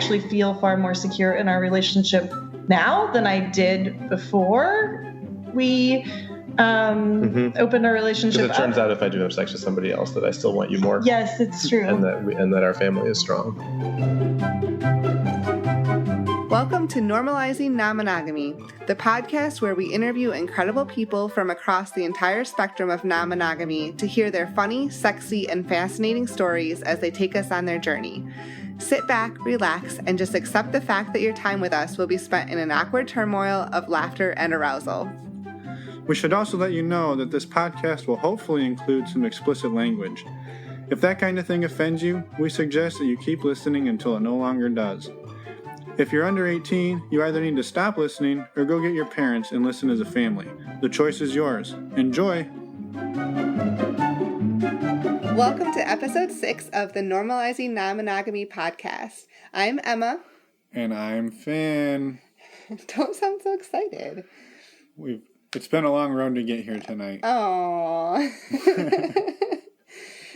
actually feel far more secure in our relationship now than I did before we opened our relationship. Because it turns out if I do have sex with somebody else, that I still want you more. Yes, it's true. And that our family is strong. Welcome to Normalizing Non-Monogamy, the podcast where we interview incredible people from across the entire spectrum of non-monogamy to hear their funny, sexy, and fascinating stories as they take us on their journey. Sit back, relax, and just accept the fact that your time with us will be spent in an awkward turmoil of laughter and arousal. We should also let you know that this podcast will hopefully include some explicit language. If that kind of thing offends you, we suggest that you keep listening until it no longer does. If you're under 18, you either need to stop listening or go get your parents and listen as a family. The choice is yours. Enjoy! Welcome to episode 6 of the Normalizing Non-Monogamy podcast. I'm Emma. And I'm Finn. Don't sound so excited. It's been a long road to get here tonight. Aww.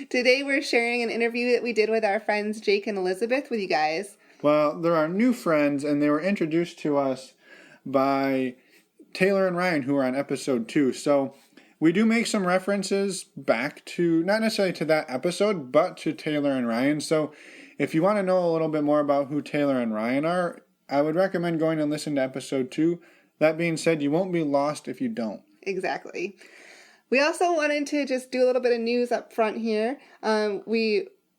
Today we're sharing an interview that we did with our friends Jake and Elizabeth with you guys. Well, they're our new friends, and they were introduced to us by Taylor and Ryan, who are on episode 2. So we do make some references back to, not necessarily to that episode, but to Taylor and Ryan. So if you want to know a little bit more about who Taylor and Ryan are, I would recommend going and listen to episode 2. That being said, you won't be lost if you don't. Exactly. We also wanted to just do a little bit of news up front here.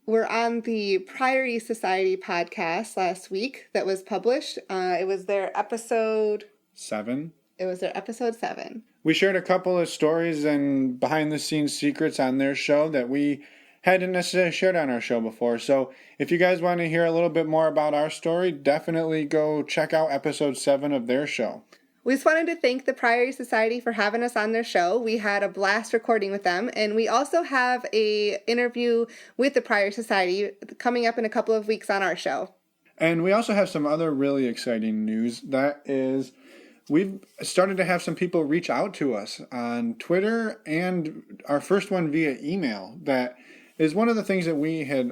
We're on the Priory Society podcast last week that was published. It was their episode 7. It was their episode 7. We shared a couple of stories and behind-the-scenes secrets on their show that we hadn't necessarily shared on our show before. So if you guys want to hear a little bit more about our story, definitely go check out episode 7 of their show. We just wanted to thank the Priory Society for having us on their show. We had a blast recording with them, and we also have an interview with the Priory Society coming up in a couple of weeks on our show. And we also have some other really exciting news. That is, we've started to have some people reach out to us on Twitter and our first one via email. That is one of the things that we had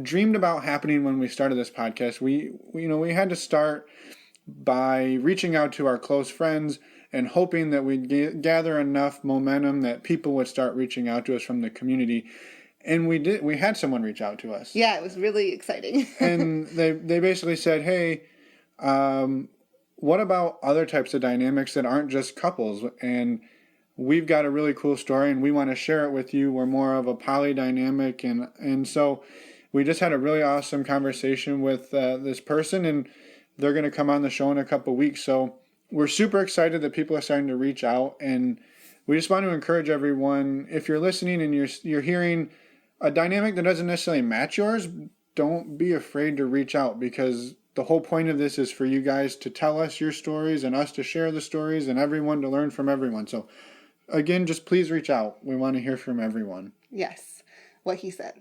dreamed about happening when we started this podcast. We had to start by reaching out to our close friends and hoping that we'd gather enough momentum that people would start reaching out to us from the community. And we did. We had someone reach out to us. Yeah, it was really exciting. And they basically said, hey, what about other types of dynamics that aren't just couples? And we've got a really cool story and we want to share it with you. We're more of a poly dynamic. And so we just had a really awesome conversation with this person, and they're going to come on the show in a couple of weeks. So we're super excited that people are starting to reach out. And we just want to encourage everyone, if you're listening and you're hearing a dynamic that doesn't necessarily match yours, don't be afraid to reach out, because the whole point of this is for you guys to tell us your stories and us to share the stories and everyone to learn from everyone. So again, just please reach out. We want to hear from everyone. Yes, what he said.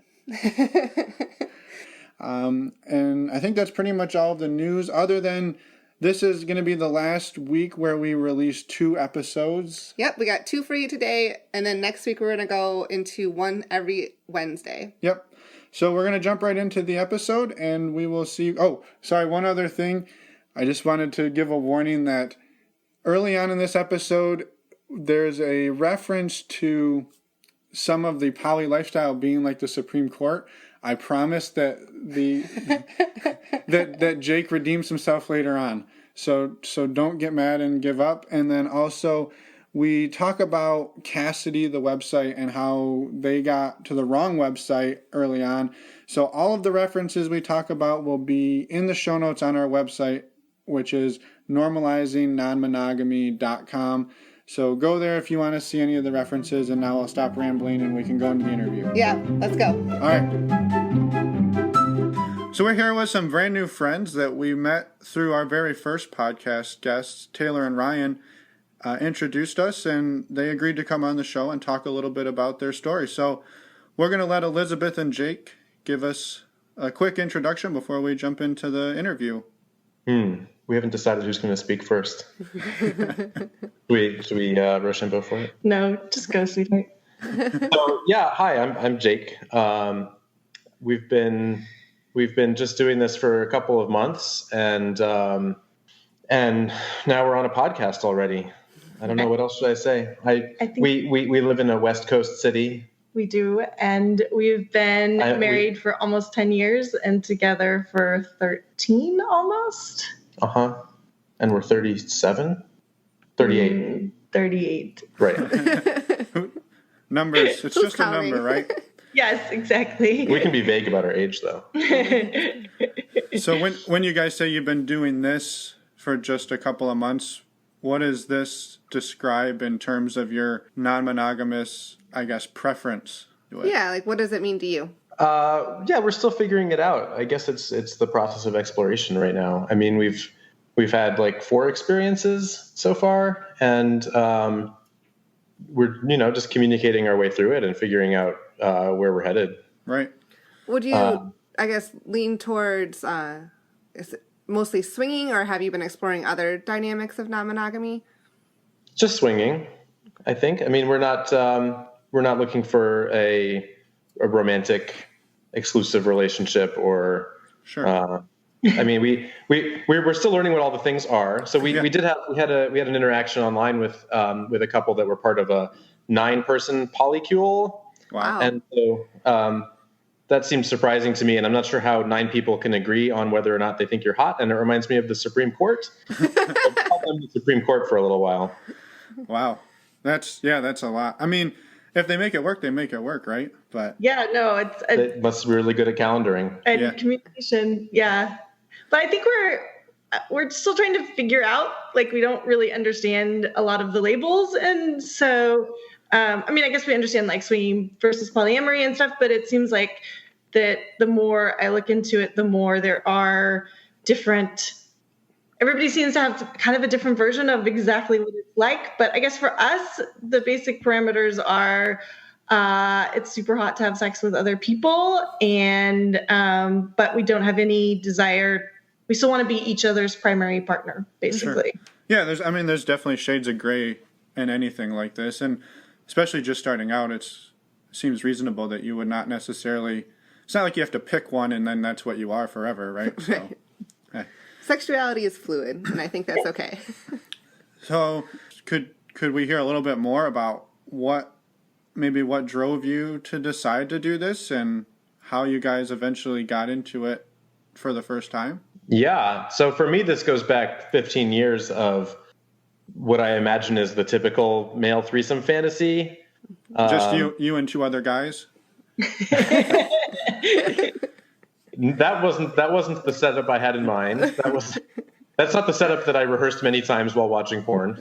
And I think that's pretty much all of the news, other than this is going to be the last week where we release 2 episodes. Yep, we got 2 for you today, and then next week we're going to go into 1 every Wednesday. Yep. So we're going to jump right into the episode, and we will see. Oh, sorry, one other thing. I just wanted to give a warning that early on in this episode, there's a reference to some of the poly lifestyle being like the Supreme Court. I promise that that Jake redeems himself later on. So don't get mad and give up. And then also we talk about Cassidy, the website, and how they got to the wrong website early on. So all of the references we talk about will be in the show notes on our website, which is normalizingnonmonogamy.com. So go there if you want to see any of the references, and now I'll stop rambling and we can go into the interview. Yeah, let's go. All right. So we're here with some brand new friends that we met through our very first podcast guests. Taylor and Ryan introduced us, and they agreed to come on the show and talk a little bit about their story. So we're going to let Elizabeth and Jake give us a quick introduction before we jump into the interview. We haven't decided who's going to speak first. Should we rush and go for it? No, just go, sweetheart. So, yeah, hi, I'm Jake. We've been we've been just doing this for a couple of months, and now we're on a podcast already. I don't know what else should I say. I think we live in a West Coast city. We do, and we've been married for almost 10 years and together for 13 almost. And we're 37? 38. 38. Right. Numbers. It's just a number, right? Yes, exactly. We can be vague about our age, though. So when you guys say you've been doing this for just a couple of months, what does this describe in terms of your non-monogamous, I guess, preference? Yeah, like what does it mean to you? Yeah, we're still figuring it out. I guess it's the process of exploration right now. I mean, we've had like 4 experiences so far, and we're just communicating our way through it and figuring out where we're headed. Right. Would you, I guess, lean towards is it mostly swinging, or have you been exploring other dynamics of non-monogamy? Just swinging, I think. I mean, we're not looking for a romantic, exclusive relationship, or sure. I mean, we're still learning what all the things are. So we had an interaction online with a couple that were part of a 9-person polycule. Wow. And so that seems surprising to me, and I'm not sure how 9 people can agree on whether or not they think you're hot. And it reminds me of the Supreme Court. I've called them the Supreme Court for a little while. Wow, that's a lot. I mean, if they make it work, they make it work, right? But yeah, no, it must be really good at calendaring and communication. Yeah, but I think we're still trying to figure out. Like, we don't really understand a lot of the labels, and so. I mean, I guess we understand like swinging versus polyamory and stuff, but it seems like that the more I look into it, the more there are different. Everybody seems to have kind of a different version of exactly what it's like. But I guess for us, the basic parameters are it's super hot to have sex with other people, and but we don't have any desire. We still want to be each other's primary partner, basically. Sure. Yeah, there's definitely shades of gray in anything like this, and especially just starting out, it seems reasonable that you would not necessarily. It's not like you have to pick one and then that's what you are forever, right? So, hey. Sexuality is fluid, and I think that's okay. So, could we hear a little bit more about what drove you to decide to do this and how you guys eventually got into it for the first time? Yeah. So for me, this goes back 15 years of what I imagine is the typical male threesome fantasy. Just you and 2 other guys? That wasn't the setup I had in mind. That's not the setup that I rehearsed many times while watching porn.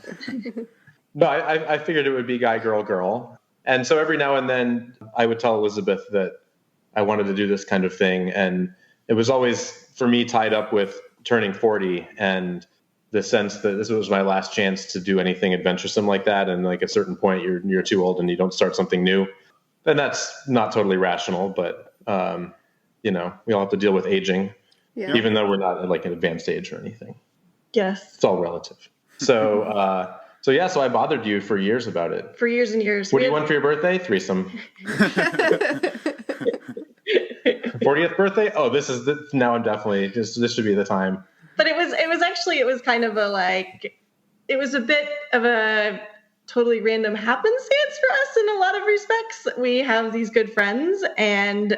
No, I figured it would be guy, girl, girl. And so every now and then I would tell Elizabeth that I wanted to do this kind of thing. And it was always, for me, tied up with turning 40 and the sense that this was my last chance to do anything adventuresome like that. And like at a certain point, you're too old and you don't start something new. And that's not totally rational, but, we all have to deal with aging, even though we're not at like an advanced age or anything. Yes. It's all relative. So, so I bothered you for years about it. For years and years. What do you want for your birthday? Threesome. 40th birthday? Oh, now I'm definitely, this should be the time. But it was kind of it was a bit of a totally random happenstance for us in a lot of respects. We have these good friends, and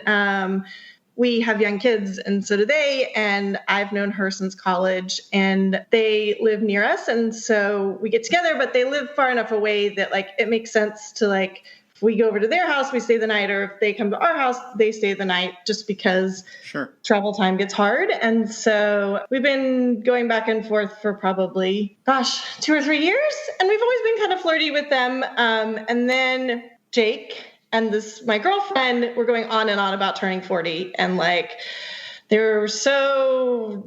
we have young kids, and so do they. And I've known her since college, and they live near us. And so we get together, but they live far enough away that like it makes sense to like, if we go over to their house, we stay the night, or if they come to our house, they stay the night, just because travel time gets hard. And so we've been going back and forth for probably, 2 or 3 years. And we've always been kind of flirty with them. And then Jake and my girlfriend were going on and on about turning 40. And like, there was all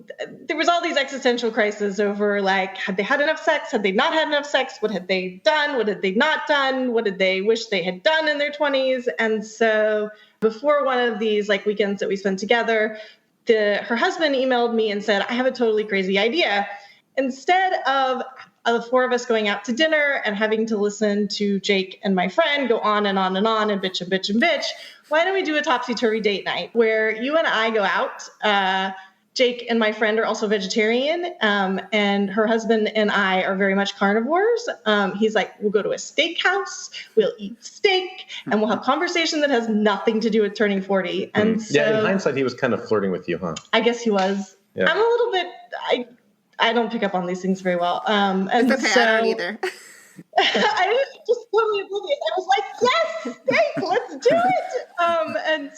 these existential crises over like, had they had enough sex? Had they not had enough sex? What had they done? What had they not done? What did they wish they had done in their 20s? And so before one of these like weekends that we spent together, her husband emailed me and said, I have a totally crazy idea. Instead of the 4 of us going out to dinner and having to listen to Jake and my friend go on and on and on and bitch and bitch and bitch, why don't we do a topsy-turvy date night where you and I go out? Jake and my friend are also vegetarian, and her husband and I are very much carnivores. He's like, we'll go to a steakhouse, we'll eat steak, and we'll have conversation that has nothing to do with turning 40. And so, yeah, in hindsight, he was kind of flirting with you, huh? I guess he was. Yeah. I'm a little bit, I don't pick up on these things very well. And it's okay, I don't either. I was just totally oblivious. I was like, yes, steak, let's do it. And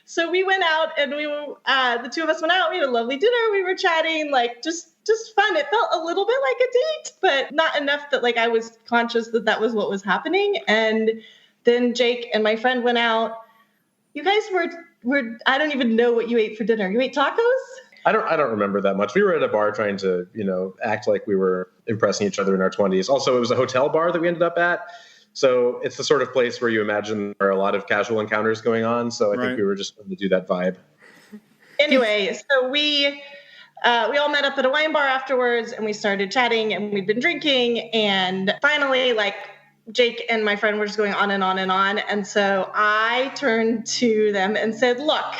so we went out, and we were, the two of us went out. We had a lovely dinner. We were chatting, like just fun. It felt a little bit like a date, but not enough that like I was conscious that was what was happening. And then Jake and my friend went out. You guys were I don't even know what you ate for dinner. You ate tacos? I don't remember that much. We were at a bar trying to, act like we were impressing each other in our 20s. Also, it was a hotel bar that we ended up at. So it's the sort of place where you imagine there are a lot of casual encounters going on. So I think we were just going to do that vibe. Anyway, so we all met up at a wine bar afterwards, and we started chatting, and we'd been drinking. And finally, like, Jake and my friend were just going on and on and on. And so I turned to them and said, look,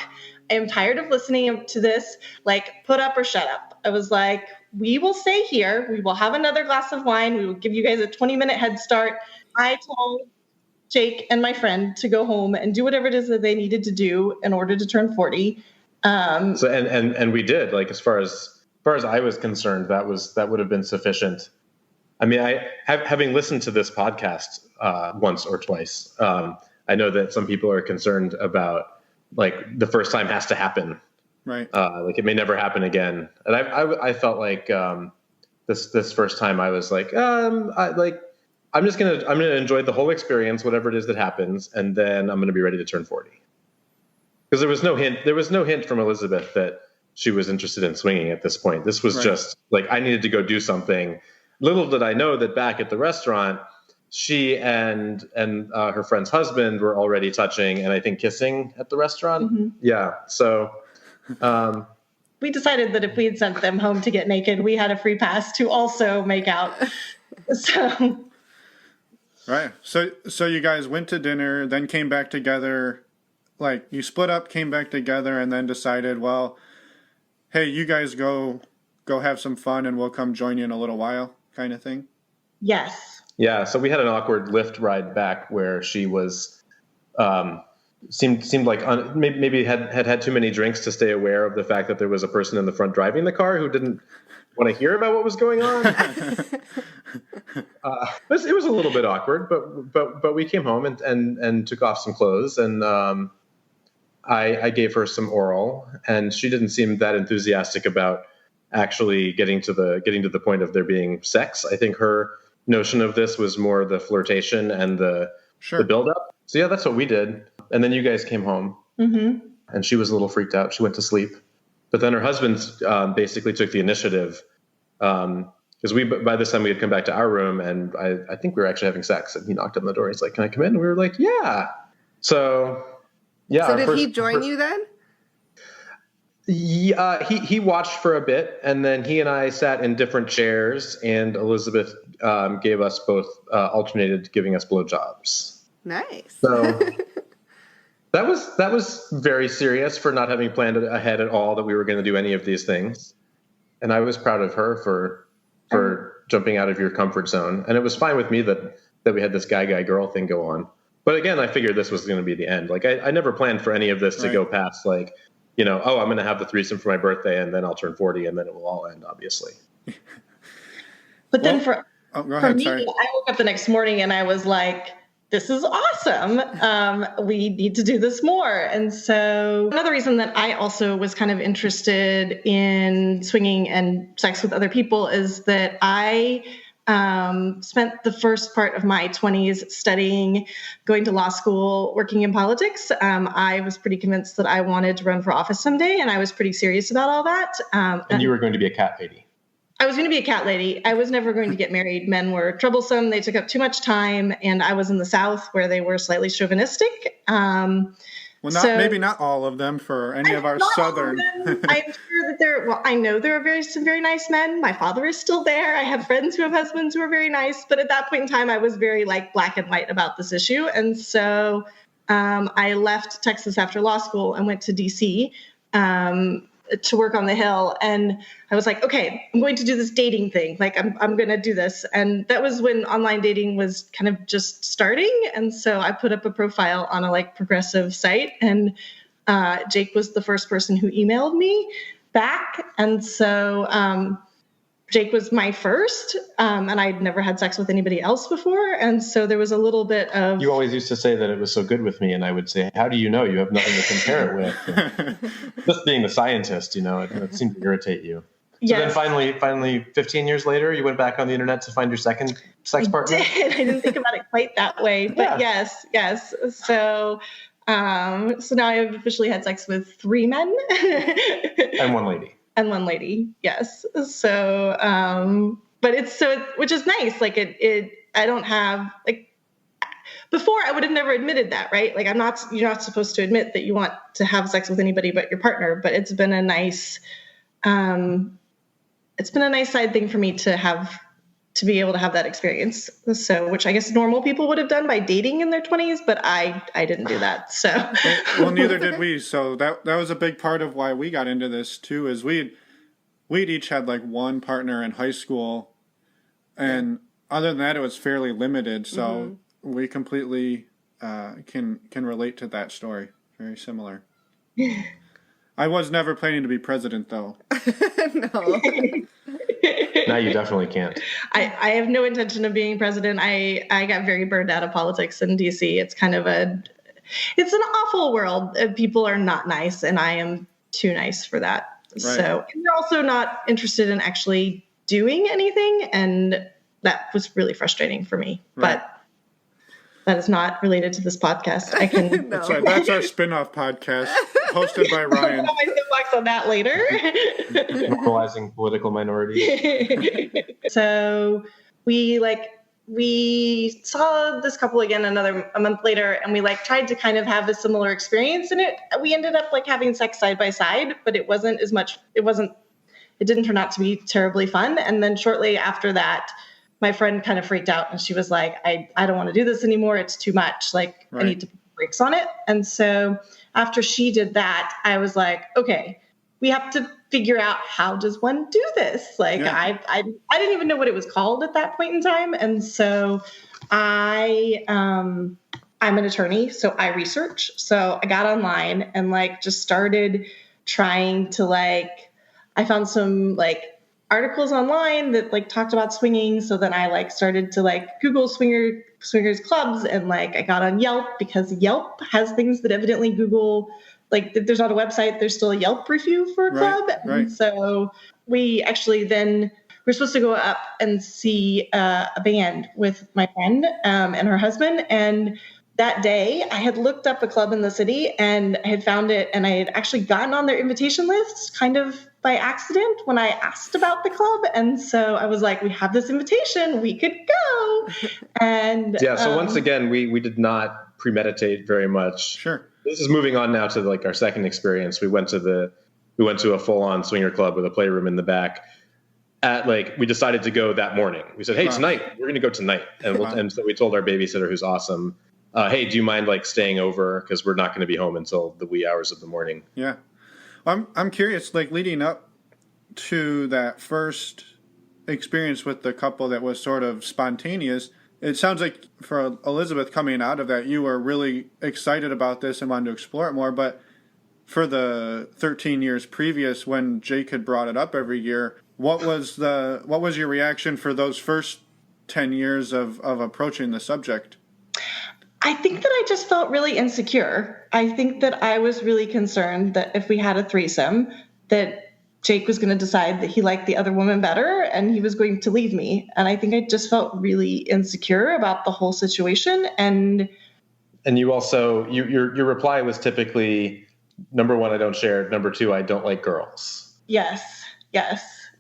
I am tired of listening to this, like, put up or shut up. I was like, we will stay here. We will have another glass of wine. We will give you guys a 20-minute head start. I told Jake and my friend to go home and do whatever it is that they needed to do in order to turn 40. So and we did, like, as far as I was concerned, that would have been sufficient. I mean, having listened to this podcast once or twice, I know that some people are concerned about, like, the first time has to happen, right? Like, it may never happen again. And I felt like this first time I was like, I'm gonna enjoy the whole experience, whatever it is that happens, and then I'm gonna be ready to turn 40. Because there was no hint from Elizabeth that she was interested in swinging at this point. This was just like, I needed to go do something. Little did I know that back at the restaurant, she and her friend's husband were already touching and I think kissing at the restaurant. Mm-hmm. Yeah. So we decided that if we had sent them home to get naked, we had a free pass to also make out. So. Right. So you guys went to dinner, then came back together. Like, you split up, came back together, and then decided, well, hey, you guys go have some fun and we'll come join you in a little while, kind of thing? Yes. Yeah, so we had an awkward Lyft ride back where she was seemed like maybe had too many drinks to stay aware of the fact that there was a person in the front driving the car who didn't want to hear about what was going on. It was a little bit awkward, but we came home and took off some clothes, and I gave her some oral, and she didn't seem that enthusiastic about actually getting to the point of there being sex. I think her notion of this was more the flirtation and the build-up. So yeah, that's what we did. And then you guys came home, mm-hmm. and she was a little freaked out. She went to sleep. But then her husband basically took the initiative, because by this time we had come back to our room, and I think we were actually having sex. And he knocked on the door. He's like, "Can I come in?" And we were like, "Yeah." So yeah. So did he join you then? Yeah, he watched for a bit, and then he and I sat in different chairs, and Elizabeth gave us both alternated giving us blowjobs. Nice. So that was very serious for not having planned ahead at all that we were going to do any of these things, and I was proud of her for jumping out of your comfort zone, and it was fine with me that we had this guy girl thing go on. But again, I figured this was going to be the end. Like I never planned for any of this to go past like, I'm going to have the threesome for my birthday, and then I'll turn 40, and then it will all end, obviously. But then for me, sorry. I woke up the next morning and I was like, this is awesome. We need to do this more. And so another reason that I also was kind of interested in swinging and sex with other people is that I spent the first part of my 20s studying, going to law school, working in politics. I was pretty convinced that I wanted to run for office someday, and I was pretty serious about all that. And you were going to be a cat lady. I was going to be a cat lady. I was never going to get married. Men were troublesome. They took up too much time, and I was in the South where they were slightly chauvinistic. Maybe not all of them for any of our Southern. I'm sure that I know there are some very nice men. My father is still there. I have friends who have husbands who are very nice. But at that point in time, I was very like black and white about this issue. And so I left Texas after law school and went to DC to work on the Hill. And I was like, okay, I'm going to do this dating thing. Like I'm going to do this. And that was when online dating was kind of just starting. And so I put up a profile on a like progressive site, and Jake was the first person who emailed me back. And so Jake was my first, and I'd never had sex with anybody else before. And so there was a little bit of... You always used to say that it was so good with me, and I would say, how do you know? You have nothing to compare it with. Just being the scientist, it seemed to irritate you. So then finally, 15 years later, you went back on the internet to find your second sex partner? I didn't think about it quite that way, but yes. So now I've officially had sex with 3 men. And 1 lady. And 1 lady, yes. So, which is nice. Like I don't have, like, before I would have never admitted that, right? Like you're not supposed to admit that you want to have sex with anybody but your partner, but it's been a nice side thing for me to be able to have that experience. So, which I guess normal people would have done by dating in their 20s, but I didn't do that. So, well, neither did we. So that was a big part of why we got into this too. Is we'd each had like 1 partner in high school, and other than that, it was fairly limited. So we completely can relate to that story. Very similar. I was never planning to be president, though. No. Now you definitely can't. I have no intention of being president. I got very burned out of politics in DC. It's kind of it's an awful world. People are not nice, and I am too nice for that. Right. So they're also not interested in actually doing anything, and that was really frustrating for me. Right. But that is not related to this podcast. I can. No. That's our spin-off podcast hosted by Ryan. I'll my soapbox on that later. Normalizing political minorities. So we saw this couple again a month later, and we tried to kind of have a similar experience, and we ended up having sex side by side, but it didn't turn out to be terribly fun. And then shortly after that, my friend kind of freaked out, and she was like, I don't want to do this anymore. It's too much. Right. I need to put brakes on it. And so after she did that, I was like, okay, we have to figure out, how does one do this? I didn't even know what it was called at that point in time. And so I'm an attorney, so I research. So I got online and just started trying to I found some articles online that talked about swinging. So then I started to Google swingers clubs, and I got on Yelp, because Yelp has things that evidently Google, there's not a website, there's still a Yelp review for a club. Right. And so we actually we're supposed to go up and see a band with my friend and her husband. And that day I had looked up a club in the city, and I had found it, and I had actually gotten on their invitation list kind of by accident when I asked about the club. And so I was like, we have this invitation, we could go. And yeah, so once again, we did not premeditate very much. Sure. This is moving on now to our second experience. We went to a full-on swinger club with a playroom in the back. We decided to go that morning. We said, hey, tonight, we're going to go tonight. And and so we told our babysitter, who's awesome, hey, do you mind staying over? Because we're not going to be home until the wee hours of the morning. Yeah. I'm curious, leading up to that first experience with the couple that was sort of spontaneous, it sounds like for Elizabeth, coming out of that, you were really excited about this and wanted to explore it more. But for the 13 years previous, when Jake had brought it up every year, what was your reaction for those first 10 years of approaching the subject? I think that I just felt really insecure. I think that I was really concerned that if we had a threesome, that Jake was going to decide that he liked the other woman better and he was going to leave me. And I think I just felt really insecure about the whole situation. And you also, your reply was typically, number 1, I don't share. Number 2, I don't like girls. Yes,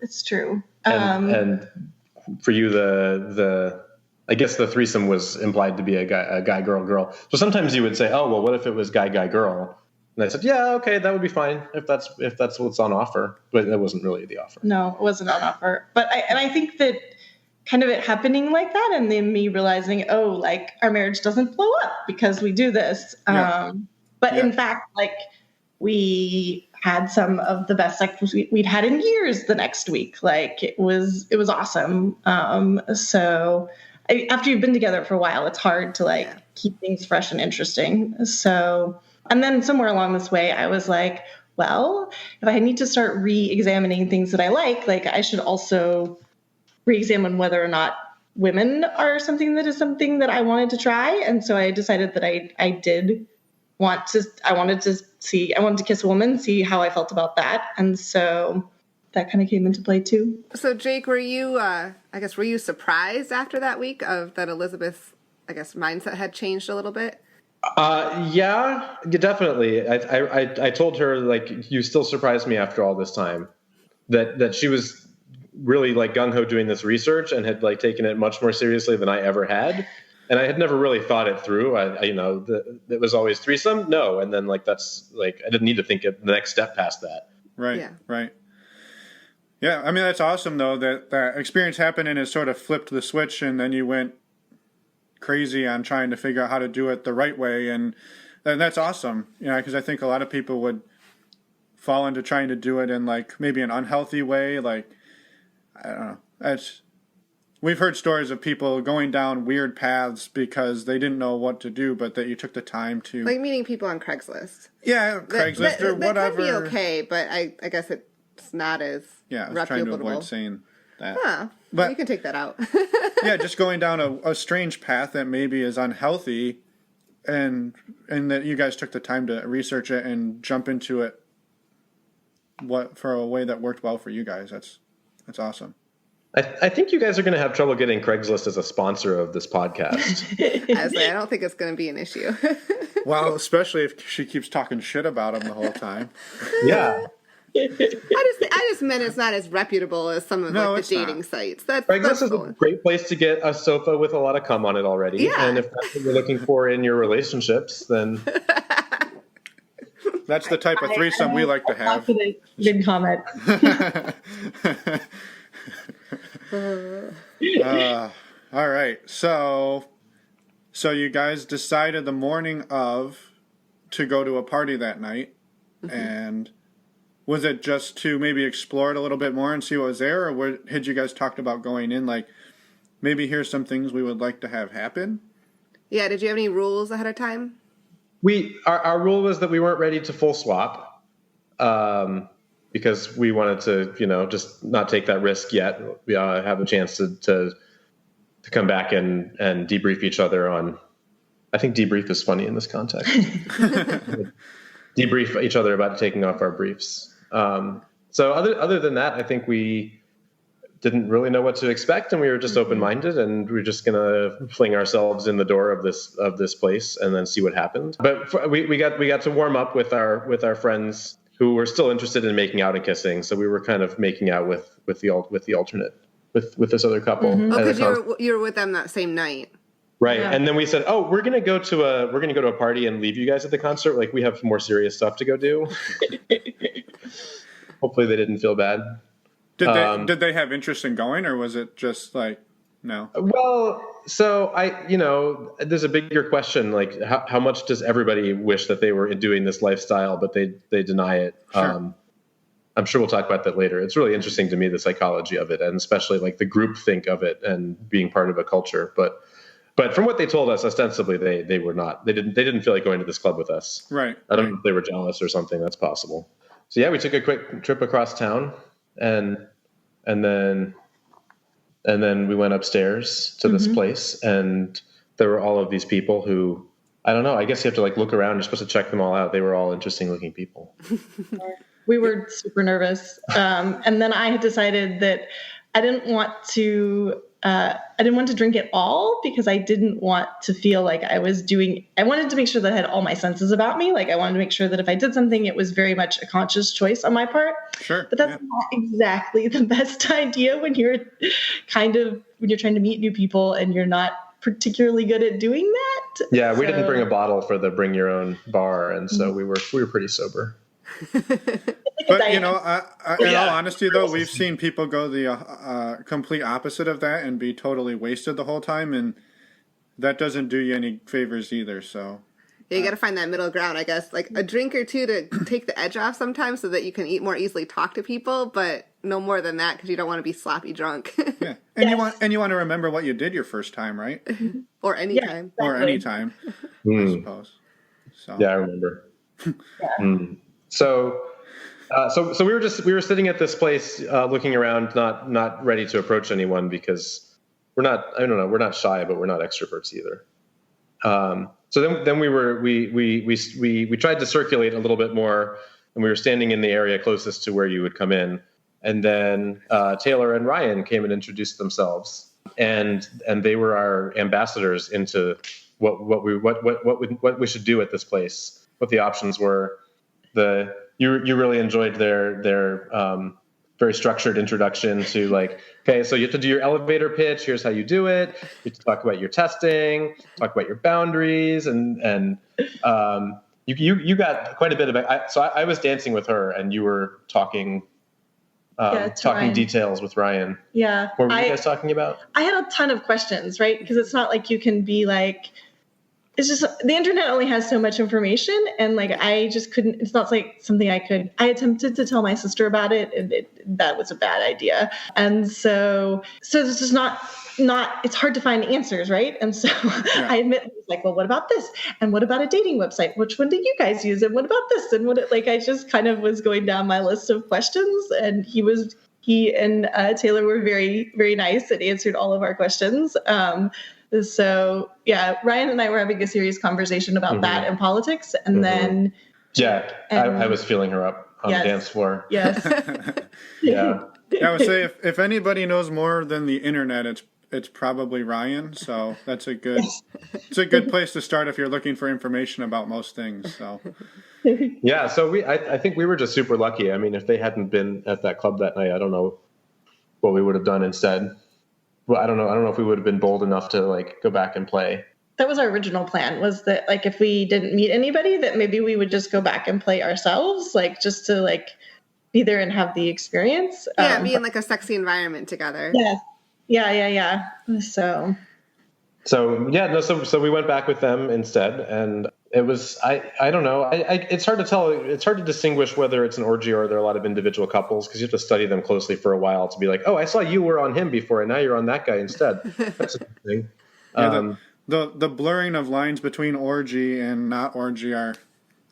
it's true. And for you, I guess the threesome was implied to be a guy, girl. So sometimes you would say, oh, well, what if it was guy, girl? And I said, yeah, okay, that would be fine if that's what's on offer. But that wasn't really the offer. No, it wasn't on offer. But I think that kind of it happening like that, and then me realizing, oh, like our marriage doesn't blow up because we do this. Yeah. But in fact, like we had some of the best sex we'd had in years the next week. Like it was awesome. So after you've been together for a while, it's hard to like keep things fresh and interesting. So, and then somewhere along this way, I was like, well, if I need to start re-examining things that I like I should also re-examine whether or not women are something that I wanted to try. And so I decided that I wanted to kiss a woman, see how I felt about that. And so that kind of came into play too. So Jake, were you surprised after that week of that Elizabeth's, mindset had changed a little bit? Yeah, definitely. I told her, like, you still surprise me after all this time, that she was really like gung-ho doing this research and had like taken it much more seriously than I ever had. And I had never really thought it through. It was always threesome. No. And then that's I didn't need to think of the next step past that. Right. Yeah. Right. Yeah. I mean, that's awesome though, that experience happened and it sort of flipped the switch, and then you went crazy on trying to figure out how to do it the right way. And that's awesome. Cause I think a lot of people would fall into trying to do it in like maybe an unhealthy way. Like, I don't know. We've heard stories of people going down weird paths because they didn't know what to do, but that you took the time to... Like meeting people on Craigslist. Yeah, Craigslist or whatever. That can be okay, but I guess it's not as reputable. Yeah, I was trying to avoid saying that. Huh. But you can take that out. yeah, just going down a strange path that maybe is unhealthy, and that you guys took the time to research it and jump into it for a way that worked well for you guys. That's awesome. I think you guys are going to have trouble getting Craigslist as a sponsor of this podcast. I don't think it's going to be an issue. Well, especially if she keeps talking shit about him the whole time. Yeah. I just meant it's not as reputable as some of the dating sites. Craigslist is a great place to get a sofa with a lot of cum on it already. Yeah. And if that's what you're looking for in your relationships, then... That's the type of threesome we like to have. Good comment. All right. So you guys decided the morning of to go to a party that night. Mm-hmm. And was it just to maybe explore it a little bit more and see what was there? Or had you guys talked about going in like, maybe here's some things we would like to have happen? Yeah. Did you have any rules ahead of time? Our rule was that we weren't ready to full swap. Because we wanted to, just not take that risk yet. We have a chance to come back and debrief each other on. I think debrief is funny in this context. Debrief each other about taking off our briefs. So other than that, I think we didn't really know what to expect, and we were just open-minded, and we were just gonna fling ourselves in the door of this place and then see what happened. But we got to warm up with our friends who were still interested in making out and kissing. So we were kind of making out with the alternate, with this other couple. Mm-hmm. Oh, because you were with them that same night. Right. Yeah. And then we said, oh, we're going to go to a party and leave you guys at the concert. Like, we have more serious stuff to go do. Hopefully they didn't feel bad. Did they have interest in going, or was it just like, no? Well, so there's a bigger question, like how much does everybody wish that they were doing this lifestyle, but they deny it? Sure. I'm sure we'll talk about that later. It's really interesting to me, the psychology of it, and especially like the group think of it and being part of a culture. But from what they told us, ostensibly they were not. They didn't feel like going to this club with us. Right. I don't know if they were jealous or something. That's possible. So yeah, we took a quick trip across town, and then we went upstairs to this place, and there were all of these people who, I don't know, I guess you have to like look around. You're supposed to check them all out. They were all interesting looking people. We were super nervous. And then I had decided that I didn't want to drink at all, because I didn't want to feel like I wanted to make sure that I had all my senses about me. Like, I wanted to make sure that if I did something, it was very much a conscious choice on my part. Sure. But that's not exactly the best idea when you're trying to meet new people and you're not particularly good at doing that. Yeah, we didn't bring a bottle for the bring your own bar. And so we were pretty sober. But, in all honesty, though, we've seen people go the complete opposite of that and be totally wasted the whole time, and that doesn't do you any favors either, so... Yeah, you got to find that middle ground, I guess. Like a drink or two to take the edge off sometimes so that you can more easily talk to people, but no more than that because you don't want to be sloppy drunk. Yeah, and you want to remember what you did your first time, right? Or any time. Or any time, I suppose. So. Yeah, I remember. So we were sitting at this place, looking around, not ready to approach anyone because we're not shy, but we're not extroverts either. So then we tried to circulate a little bit more, and we were standing in the area closest to where you would come in, and then Taylor and Ryan came and introduced themselves, and they were our ambassadors into what we should do at this place, what the options were. You really enjoyed their very structured introduction to like, okay, so you have to do your elevator pitch. Here's how you do it. You have to talk about your testing, talk about your boundaries, and you got quite a bit of it. So I was dancing with her, and you were talking Ryan. Details with Ryan. Yeah. What were you guys talking about? I had a ton of questions, right? Because it's not like you can be like, it's just the internet only has so much information, and like I just couldn't. It's not like something I could. I attempted to tell my sister about it, and that was a bad idea. And so this is not. It's hard to find answers, right? And so I admit, it's like, well, what about this? And what about a dating website? Which one do you guys use? And what about this? And I just kind of was going down my list of questions, and he and Taylor were very, very nice and answered all of our questions. So yeah, Ryan and I were having a serious conversation about that and politics, and then I was feeling her up on the dance floor. Yes, yeah. I would say if anybody knows more than the internet, it's probably Ryan. So that's a good place to start if you're looking for information about most things. So yeah, so I think we were just super lucky. I mean, if they hadn't been at that club that night, I don't know what we would have done instead. Well, I don't know if we would have been bold enough to like go back and play. That was our original plan, was that like if we didn't meet anybody, that maybe we would just go back and play ourselves, like just to like be there and have the experience. Yeah, be in like a sexy environment together. Yeah. So we went back with them instead, and it was I don't know. It's hard to tell. It's hard to distinguish whether it's an orgy or there are a lot of individual couples because you have to study them closely for a while to be like, oh, I saw you were on him before, and now you're on that guy instead. That's a good thing. The blurring of lines between orgy and not orgy are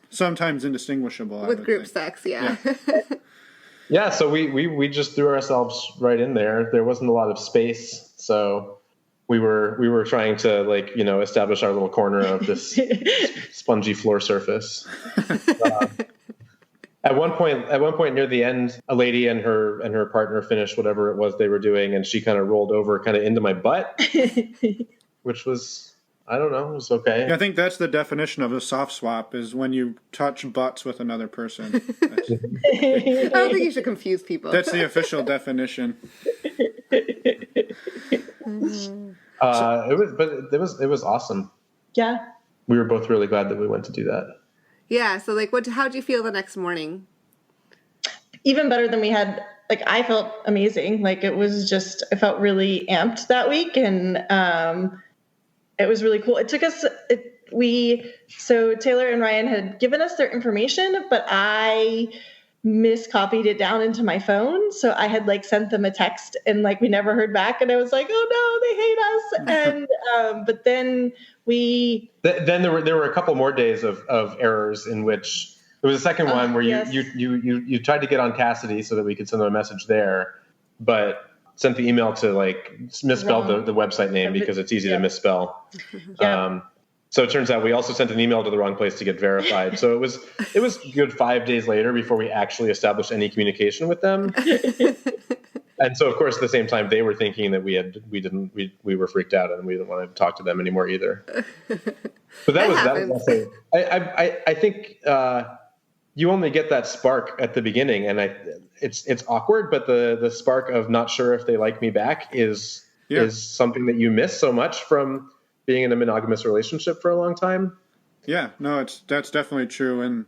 sometimes indistinguishable. With group sex, yeah. Yeah, so we just threw ourselves right in there. There wasn't a lot of space, so we were trying to like establish our little corner of this spongy floor surface. At one point near the end, a lady and her partner finished whatever it was they were doing, and she kind of rolled over kind of into my butt, which was, I don't know, it was okay. Yeah, I think that's the definition of a soft swap, is when you touch butts with another person. I don't think you should confuse people. That's the official definition. It was awesome. Yeah. We were both really glad that we went to do that. Yeah. So like, how'd you feel the next morning? Even better than we had. Like I felt amazing. Like it was just, I felt really amped that week, and it was really cool. It took us. So Taylor and Ryan had given us their information, but I miscopied it down into my phone. So I had like sent them a text, and like we never heard back, and I was like, oh no, they hate us. And but then then there were a couple more days of errors in which there was a second one where you tried to get on Cassidy so that we could send them a message there, but sent the email to like misspelled the website name because it's easy to misspell. So it turns out we also sent an email to the wrong place to get verified. So it was good 5 days later before we actually established any communication with them. And so of course at the same time they were thinking that we were freaked out and we didn't want to talk to them anymore either. But that was also, I think you only get that spark at the beginning, and it's awkward, but the spark of not sure if they like me back is something that you miss so much from being in a monogamous relationship for a long time. Yeah, no, that's definitely true. And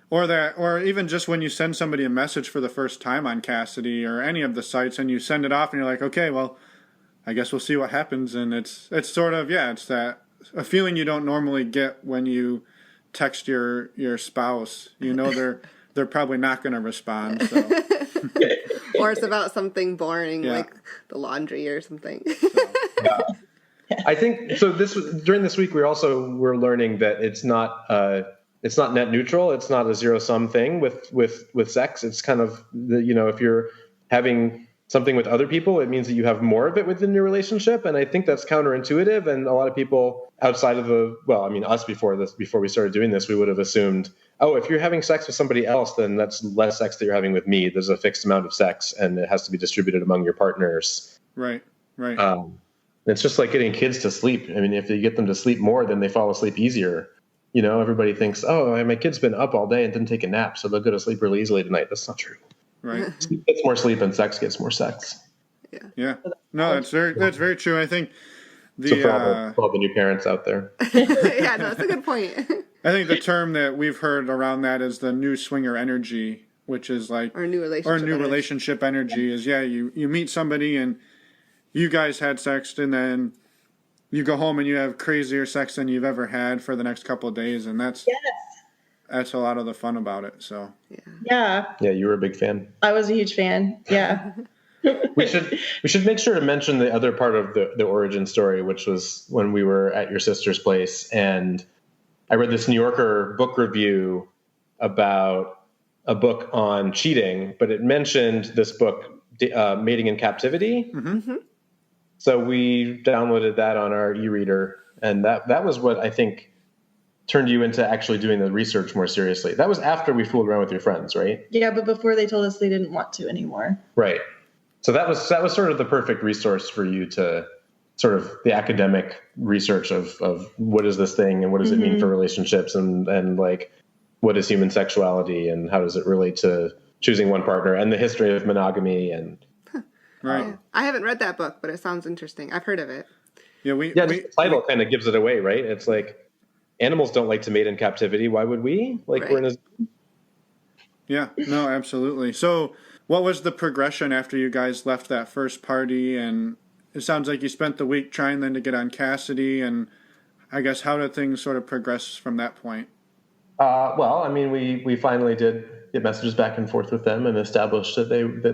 or even just when you send somebody a message for the first time on Cassidy or any of the sites, and you send it off, and you're like, okay, well, I guess we'll see what happens. And it's sort of, it's that a feeling you don't normally get when you text your spouse. You know they're probably not going to respond. So. Or it's about something boring like the laundry or something. Yeah. I think so. During this week, we're learning that it's not net neutral. It's not a zero-sum thing with sex. It's kind of if you're having something with other people, it means that you have more of it within your relationship. And I think that's counterintuitive. And a lot of people outside of us before we started doing this, we would have assumed, oh, if you're having sex with somebody else, then that's less sex that you're having with me. There's a fixed amount of sex and it has to be distributed among your partners. Right. It's just like getting kids to sleep. I mean, if you get them to sleep more, then they fall asleep easier. Everybody thinks, oh, my kid's been up all day and didn't take a nap, so they'll go to sleep really easily tonight. That's not true. Right. Sleep gets more sleep and sex gets more sex. Yeah. No, that's very true. I think for all the new parents out there. Yeah, no, that's a good point. I think the term that we've heard around that is the new swinger energy, which is like or new relationship energy is you meet somebody and you guys had sex and then you go home and you have crazier sex than you've ever had for the next couple of days, and that's a lot of the fun about it. So yeah, you were a big fan. I was a huge fan. Yeah. We should make sure to mention the other part of the origin story, which was when we were at your sister's place, and I read this New Yorker book review about a book on cheating, but it mentioned this book, Mating in Captivity. Mm-hmm. So we downloaded that on our e-reader, and that was what I think turned you into actually doing the research more seriously. That was after we fooled around with your friends, right? Yeah, but before they told us they didn't want to anymore. Right. So that was sort of the perfect resource for you to sort of the academic research of what is this thing and what does it mean for relationships and like what is human sexuality and how does it relate to choosing one partner and the history of monogamy and right. I haven't read that book, but it sounds interesting. I've heard of it. Yeah, the title kind of gives it away, right? It's like animals don't like to mate in captivity. Why would we? Like we're in a Yeah, no, absolutely. So what was the progression after you guys left that first party? And it sounds like you spent the week trying then to get on Cassidy. And I guess how did things sort of progress from that point? Well, I mean, we finally did get messages back and forth with them and established that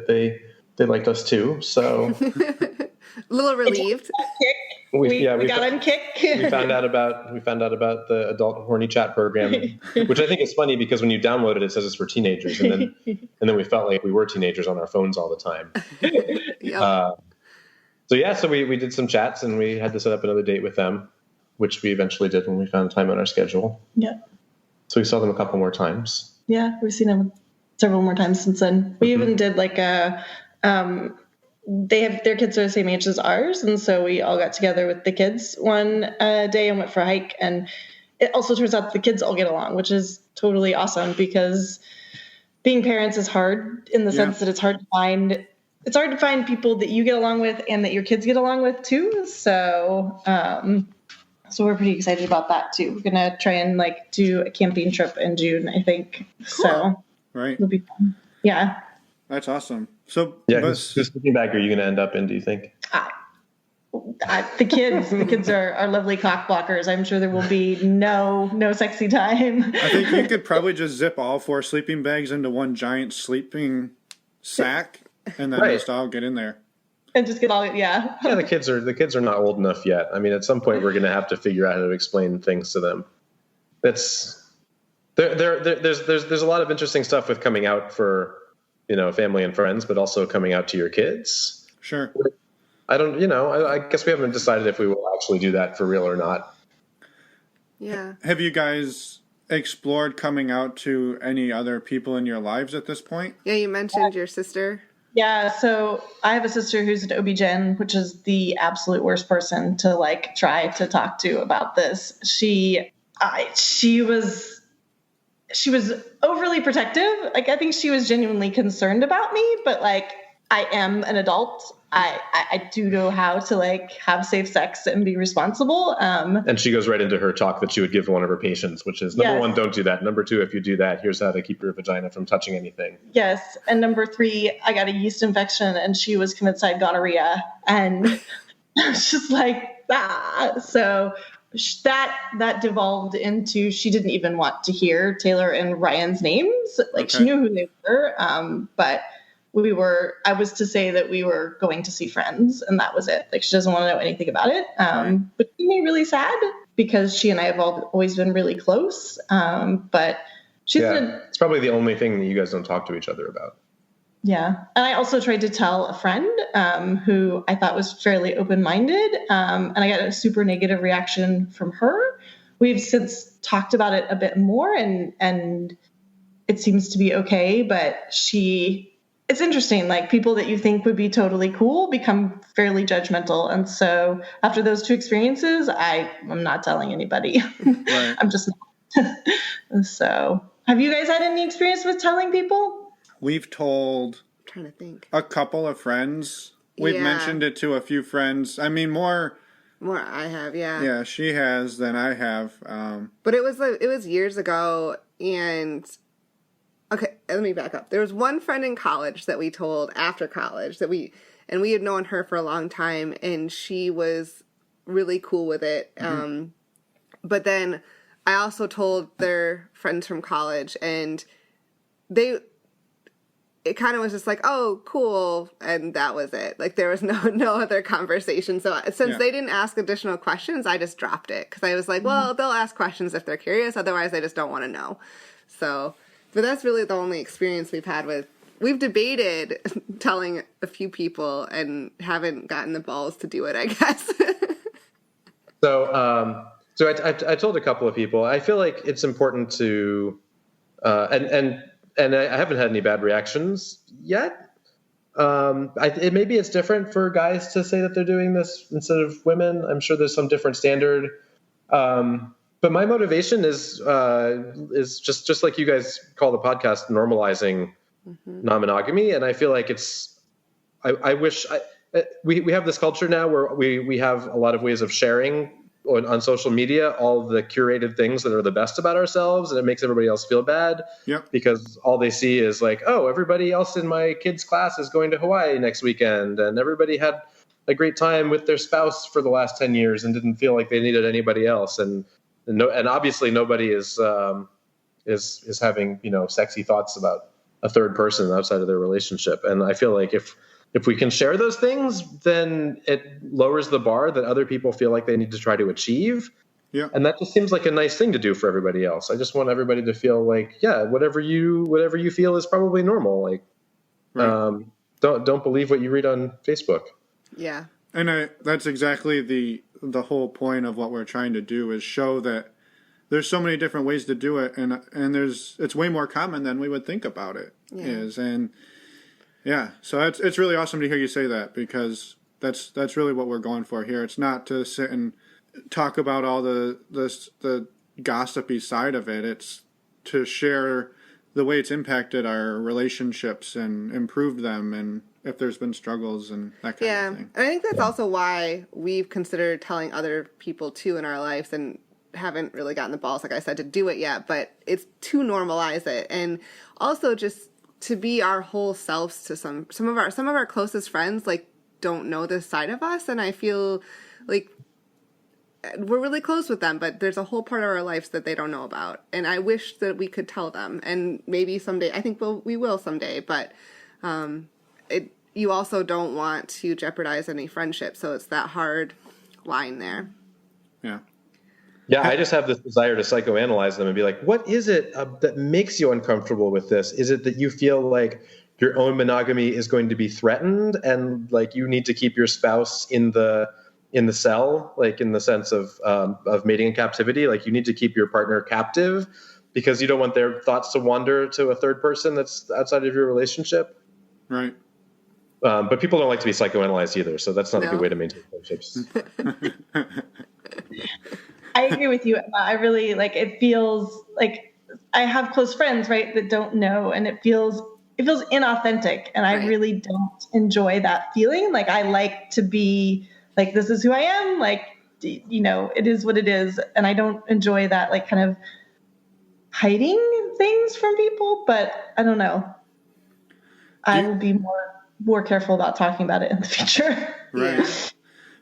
they liked us too. So a little relieved. We got on Kick. we found out about the adult horny chat program, which I think is funny because when you download it, it says it's for teenagers, and then we felt like we were teenagers on our phones all the time. Yep. So we did some chats and we had to set up another date with them, which we eventually did when we found time on our schedule. Yeah. So we saw them a couple more times. Yeah, we've seen them several more times since then. We even did like a. Their kids are the same age as ours, and so we all got together with the kids one day and went for a hike. And it also turns out the kids all get along, which is totally awesome because being parents is hard in the sense that it's hard to find people that you get along with and that your kids get along with too. So we're pretty excited about that too. We're gonna try and like do a camping trip in June, I think. Cool. So right, it'll be fun. Yeah. That's awesome. So whose sleeping bag are you going to end up in, do you think? The kids are lovely cock blockers. I'm sure there will be no sexy time. I think you could probably just zip all 4 sleeping bags into one giant sleeping sack and then just all get in there. And just get all Yeah, the kids are not old enough yet. I mean, at some point we're going to have to figure out how to explain things to them. There's a lot of interesting stuff with coming out for family and friends, but also coming out to your kids. Sure. I guess we haven't decided if we will actually do that for real or not. Yeah. Have you guys explored coming out to any other people in your lives at this point? Yeah, you mentioned your sister. Yeah, so I have a sister who's an OB-GYN, which is the absolute worst person to like try to talk to about this. She was overly protective. Like, I think she was genuinely concerned about me, but like I am an adult. I do know how to like have safe sex and be responsible. And she goes right into her talk that she would give one of her patients, which is number 1, don't do that. Number 2, if you do that, here's how to keep your vagina from touching anything. Yes. And number 3, I got a yeast infection and she was convinced I had gonorrhea. And it's just like, So that devolved into, she didn't even want to hear Taylor and Ryan's names. Like she knew who they were. But I was to say that we were going to see friends and that was it. Like she doesn't want to know anything about it. But it made me really sad because she and I have always been really close. But it's probably the only thing that you guys don't talk to each other about. Yeah. And I also tried to tell a friend who I thought was fairly open-minded. And I got a super negative reaction from her. We've since talked about it a bit more and it seems to be okay. But it's interesting. Like people that you think would be totally cool become fairly judgmental. And so after those 2 experiences, I'm not telling anybody. Right. I'm just not. So have you guys had any experience with telling people? We've told I'm trying to think. a couple of friends. We've mentioned it to a few friends. I mean, more I have, yeah. Yeah, she has than I have. But it was years ago, and okay, let me back up. There was one friend in college that we told after college and we had known her for a long time, and she was really cool with it. Mm-hmm. But then I also told their friends from college, and it kind of was just like, oh, cool, and that was it. Like, there was no other conversation. So since they didn't ask additional questions, I just dropped it. Because I was like, well, they'll ask questions if they're curious. Otherwise, they just don't want to know. So, but that's really the only experience we've had with... We've debated telling a few people and haven't gotten the balls to do it, I guess. So I told a couple of people. I feel like it's important to... And I haven't had any bad reactions yet. Maybe it's different for guys to say that they're doing this instead of women. I'm sure there's some different standard. But my motivation is just like you guys call the podcast normalizing non-monogamy. And I feel like I wish we have this culture now where we have a lot of ways of sharing on social media all the curated things that are the best about ourselves, and it makes everybody else feel bad because all they see is like, oh, everybody else in my kid's class is going to Hawaii next weekend, and everybody had a great time with their spouse for the last 10 years and didn't feel like they needed anybody else, and obviously nobody is having sexy thoughts about a third person outside of their relationship. And I feel like if we can share those things, then it lowers the bar that other people feel like they need to try to achieve. Yeah. And that just seems like a nice thing to do for everybody else. I just want everybody to feel like, whatever you feel is probably normal. Like, don't believe what you read on Facebook. Yeah. And that's exactly the whole point of what we're trying to do, is show that there's so many different ways to do it. And it's way more common than we would think about it is. And yeah, so it's really awesome to hear you say that, because that's really what we're going for here. It's not to sit and talk about all the gossipy side of it. It's to share the way it's impacted our relationships and improved them, and if there's been struggles and that kind of thing. And I think that's also why we've considered telling other people too in our lives, and haven't really gotten the balls, like I said, to do it yet. But it's to normalize it, and also just to be our whole selves to some of our closest friends, like, don't know this side of us, and I feel like we're really close with them, but there's a whole part of our lives that they don't know about, and I wish that we could tell them, and maybe someday, I think we will someday, but you also don't want to jeopardize any friendship, so it's that hard line there. Yeah, I just have this desire to psychoanalyze them and be like, what is it that makes you uncomfortable with this? Is it that you feel like your own monogamy is going to be threatened, and like you need to keep your spouse in the cell, like in the sense of mating in captivity? Like you need to keep your partner captive because you don't want their thoughts to wander to a third person that's outside of your relationship? Right. But people don't like to be psychoanalyzed either, so that's not a good way to maintain friendships. I agree with you, Emma. I really it feels like I have close friends, right, that don't know, and it feels it feels inauthentic, and I really don't enjoy that feeling. Like, I like to be like, this is who I am. Like, you know, it is what it is. And I don't enjoy that, like, kind of hiding things from people, but I don't know. I will be more careful about talking about it in the future. Right. Yeah.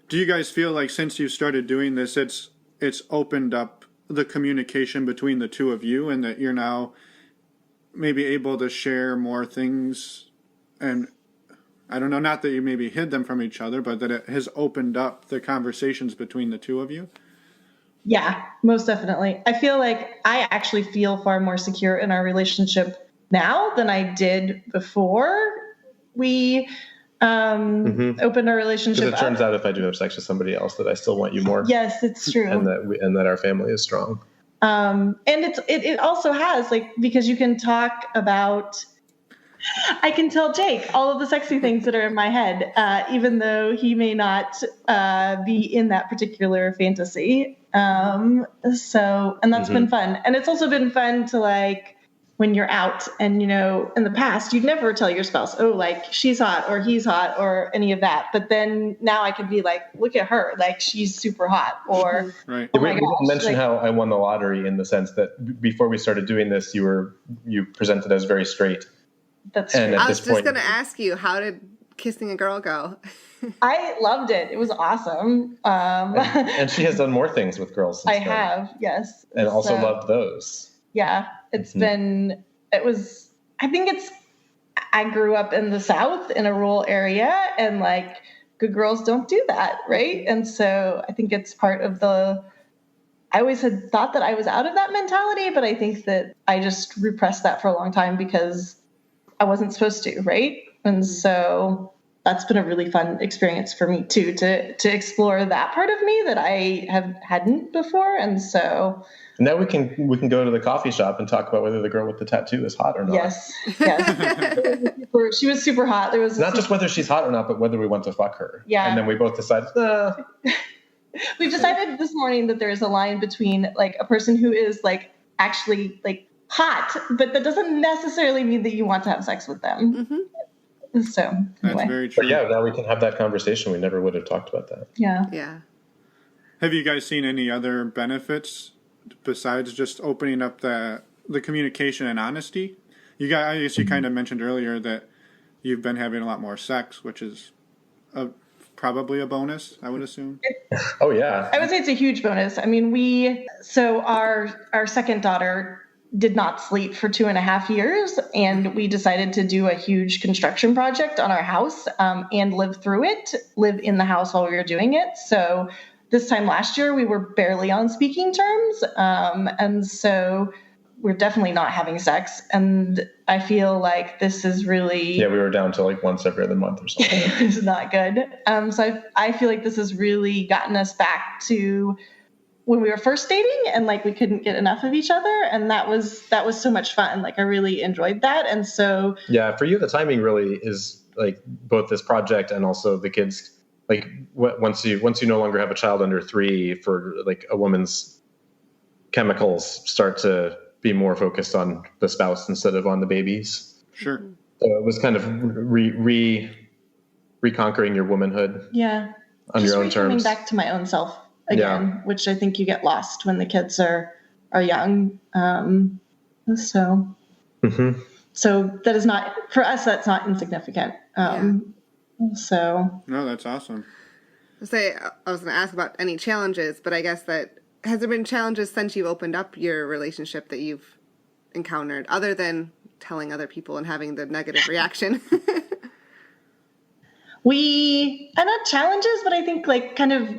Do you guys feel like since you started doing this, it's opened up the communication between the two of you, and that you're now maybe able to share more things? And I don't know, not that you maybe hid them from each other, but that it has opened up the conversations between the two of you? Yeah, most definitely. I feel like I actually feel far more secure in our relationship now than I did before we opened our relationship. Because it turns out if I do have sex with somebody else, that I still want you more. Yes, it's true. And that our family is strong. And it also has, like, because you can talk about, I can tell Jake all of the sexy things that are in my head, even though he may not be in that particular fantasy. And that's been fun. And it's also been fun to, like, when you're out and, you know, in the past, you'd never tell your spouse, oh, like, she's hot or he's hot or any of that. But then now I could be like, look at her, like, she's super hot. Or, right. Oh my we gosh, mentioned how I won the lottery, in the sense that before we started doing this, you presented as very straight. That's true. I was just going to ask you, how did kissing a girl go? I loved it. It was awesome. And she has done more things with girls since then. have, yes. And also loved those. Yeah, it's been, I grew up in the South in a rural area, and, like, good girls don't do that, right? And so I think it's part of I always had thought that I was out of that mentality, but I think that I just repressed that for a long time because I wasn't supposed to, right? And so that's been a really fun experience for me too, to explore that part of me that I hadn't before. And so now we can go to the coffee shop and talk about whether the girl with the tattoo is hot or not. Yes. She was super hot. There was not just whether she's hot or not, but whether we want to fuck her. Yeah. And then we both decided, We've decided this morning that there is a line between, like, a person who is, like, actually, like, hot, but that doesn't necessarily mean that you want to have sex with them. Mm-hmm. So anyway. That's very true. But yeah, now we can have that conversation. We never would have talked about that. Yeah. Have you guys seen any other benefits besides just opening up the communication and honesty? I guess you kind of mentioned earlier that you've been having a lot more sex, which is probably a bonus, I would assume. Oh yeah. I would say it's a huge bonus. I mean, our second daughter did not sleep for 2.5 years, and we decided to do a huge construction project on our house, and live in the house while we were doing it. So this time last year, we were barely on speaking terms. And so we're definitely not having sex. And I feel like this is really... Yeah, we were down to like once every other month or something. It's not good. So I feel like this has really gotten us back to when we were first dating, and, like, we couldn't get enough of each other. And that was so much fun. Like, I really enjoyed that. And so... Yeah, for you, the timing really is, like, both this project and also the kids... Like, once you no longer have a child under 3, for, like, a woman's chemicals start to be more focused on the spouse instead of on the babies. Sure. So it was kind of reconquering your womanhood. Yeah. On your own terms. Coming back to my own self again, which I think you get lost when the kids are young. So that is not, for us, that's not insignificant. So no, that's awesome. I was going to ask about any challenges, but I guess that has there been challenges since you opened up your relationship that you've encountered, other than telling other people and having the negative reaction? Not challenges, but I think, like, kind of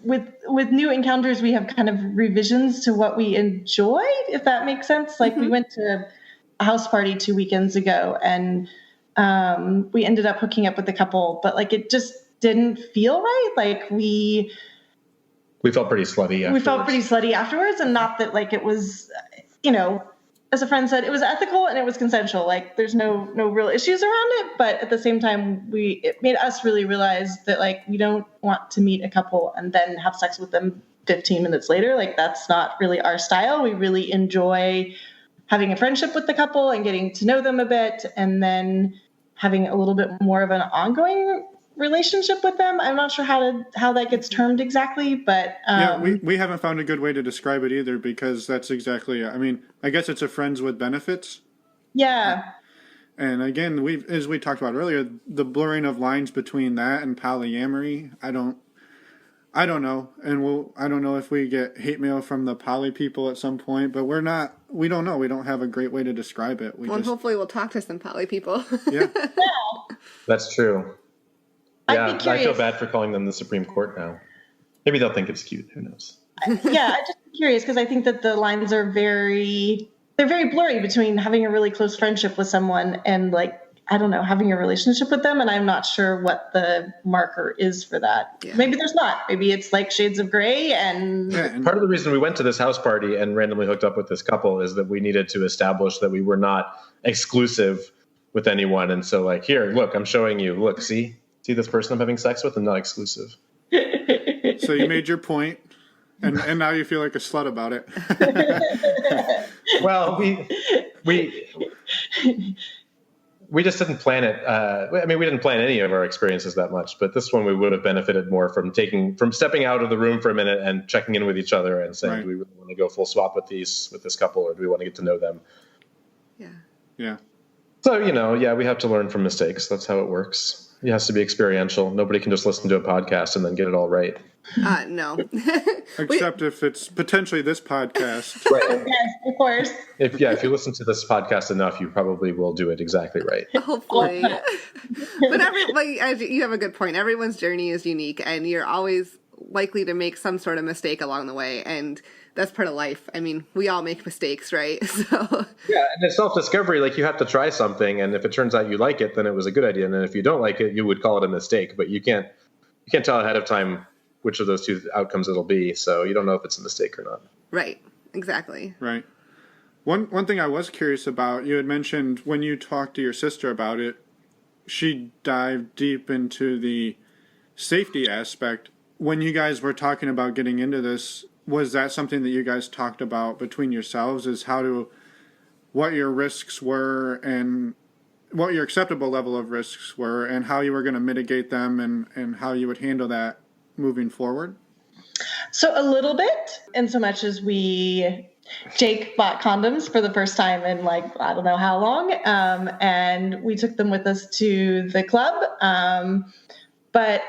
with new encounters, we have kind of revisions to what we enjoy, if that makes sense. Like, we went to a house party 2 weekends ago, and we ended up hooking up with a couple, but, like, it just didn't feel right. Like, we felt pretty slutty afterwards. And not that, like, it was, you know, as a friend said, it was ethical and it was consensual. Like, there's no real issues around it. But at the same time, it made us really realize that, like, we don't want to meet a couple and then have sex with them 15 minutes later. Like, that's not really our style. We really enjoy having a friendship with the couple and getting to know them a bit, and then having a little bit more of an ongoing relationship with them. I'm not sure how that gets termed exactly, but we haven't found a good way to describe it either, because that's exactly, I mean, I guess it's a friends with benefits. Yeah. And again, as we talked about earlier, the blurring of lines between that and polyamory, I don't know. And I don't know if we get hate mail from the poly people at some point, but we don't know. We don't have a great way to describe it. Hopefully we'll talk to some poly people. Yeah. That's true. Yeah, I feel bad for calling them the Supreme Court now. Maybe they'll think it's cute. Who knows? Yeah, I'm just curious because I think that the lines are very blurry between having a really close friendship with someone and, like, I don't know, having a relationship with them. And I'm not sure what the marker is for that. Yeah. Maybe there's not. Maybe it's like shades of gray. And part of the reason we went to this house party and randomly hooked up with this couple is that we needed to establish that we were not exclusive with anyone. And so, like, here, look, I'm showing you. Look, see this person I'm having sex with? I'm not exclusive. So you made your point. And now you feel like a slut about it. Well, we just didn't plan it. I mean, we didn't plan any of our experiences that much, but this one we would have benefited more from stepping out of the room for a minute and checking in with each other and saying, do we really want to go full swap with this couple, or do we want to get to know them? Yeah. So, we have to learn from mistakes. That's how it works. It has to be experiential. Nobody can just listen to a podcast and then get it all right. No. Except if it's potentially this podcast. Right. Yes, of course. If you listen to this podcast enough, you probably will do it exactly right. Hopefully. But you have a good point. Everyone's journey is unique, and you're always likely to make some sort of mistake along the way, and that's part of life. I mean, we all make mistakes, right? So yeah, and it's self-discovery. Like, you have to try something, and if it turns out you like it, then it was a good idea. And then if you don't like it, you would call it a mistake. But you can't tell ahead of time which of those two outcomes it'll be. So you don't know if it's a mistake or not. Right. Exactly. Right. One thing I was curious about, you had mentioned when you talked to your sister about it, she dived deep into the safety aspect. When you guys were talking about getting into this, was that something that you guys talked about between yourselves, is what your risks were and what your acceptable level of risks were and how you were going to mitigate them and how you would handle that moving forward? So a little bit, in so much as Jake bought condoms for the first time in, like, I don't know how long. And we took them with us to the club. But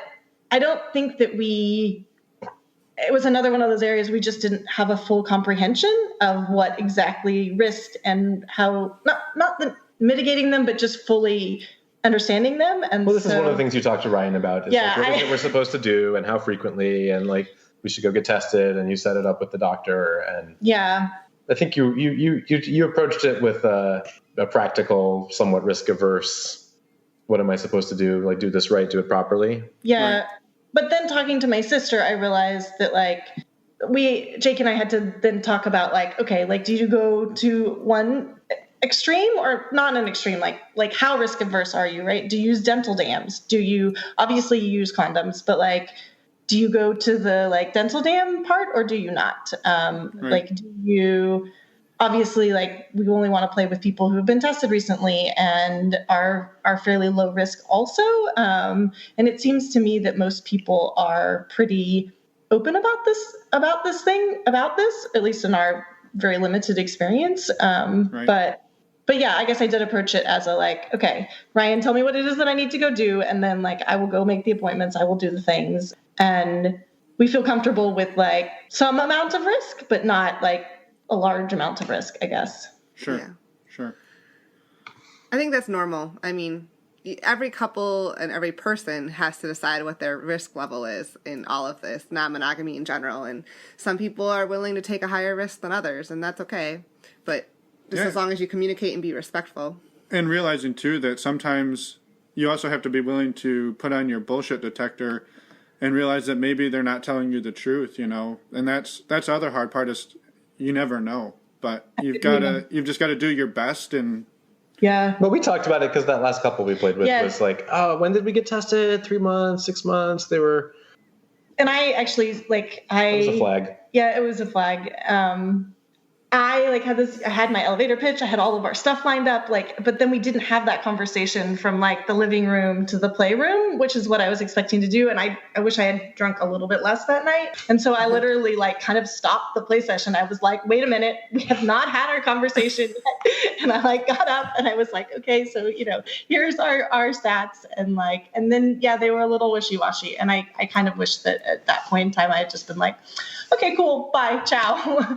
I don't think that it was another one of those areas we just didn't have a full comprehension of what exactly risked and how, not the mitigating them, but just fully understanding them. And this is one of the things you talked to Ryan about. Is what is it we're supposed to do and how frequently, and, like, we should go get tested, and you set it up with the doctor. And yeah, I think you approached it with a practical, somewhat risk averse. What am I supposed to do? Like, do this right, do it properly. Yeah. Right. But then talking to my sister, I realized that, like, Jake and I had to then talk about, like, okay, like, do you go to one extreme or not an extreme? Like how risk averse are you, right? Do you use dental dams? Obviously you use condoms, but, like, do you go to the, like, dental dam part or do you not? Right. Like, do you, obviously, like, we only want to play with people who have been tested recently and are fairly low risk also. And it seems to me that most people are pretty open about this, at least in our very limited experience. Right. But yeah, I guess I did approach it as a, like, okay, Ryan, tell me what it is that I need to go do. And then, like, I will go make the appointments. I will do the things. And we feel comfortable with, like, some amount of risk, but not, like, a large amount of risk, I guess. Sure. Yeah. Sure. I think that's normal. I mean, every couple and every person has to decide what their risk level is in all of this, non-monogamy in general. And some people are willing to take a higher risk than others, and that's okay. But just as long as you communicate and be respectful. And realizing, too, that sometimes you also have to be willing to put on your bullshit detector and realize that maybe they're not telling you the truth, And that's the other hard part, is you never know. But you've just got to do your best. And yeah. Well, we talked about it because that last couple we played with was like, oh, when did we get tested? 3 months, 6 months? They were. And I actually, like, It was a flag. Yeah, it was a flag. I like I had my elevator pitch, I had all of our stuff lined up, but then we didn't have that conversation from like the living room to the playroom, which is what I was expecting to do. And I wish I had drunk a little bit less that night. And so I literally like kind of stopped the play session. I was like, wait a minute, we have not had our conversation yet. And I like got up and I was like, okay, so, here's our stats. And then, yeah, they were a little wishy-washy. And I kind of wish that at that point in time, I had just been like, okay, cool, bye, ciao.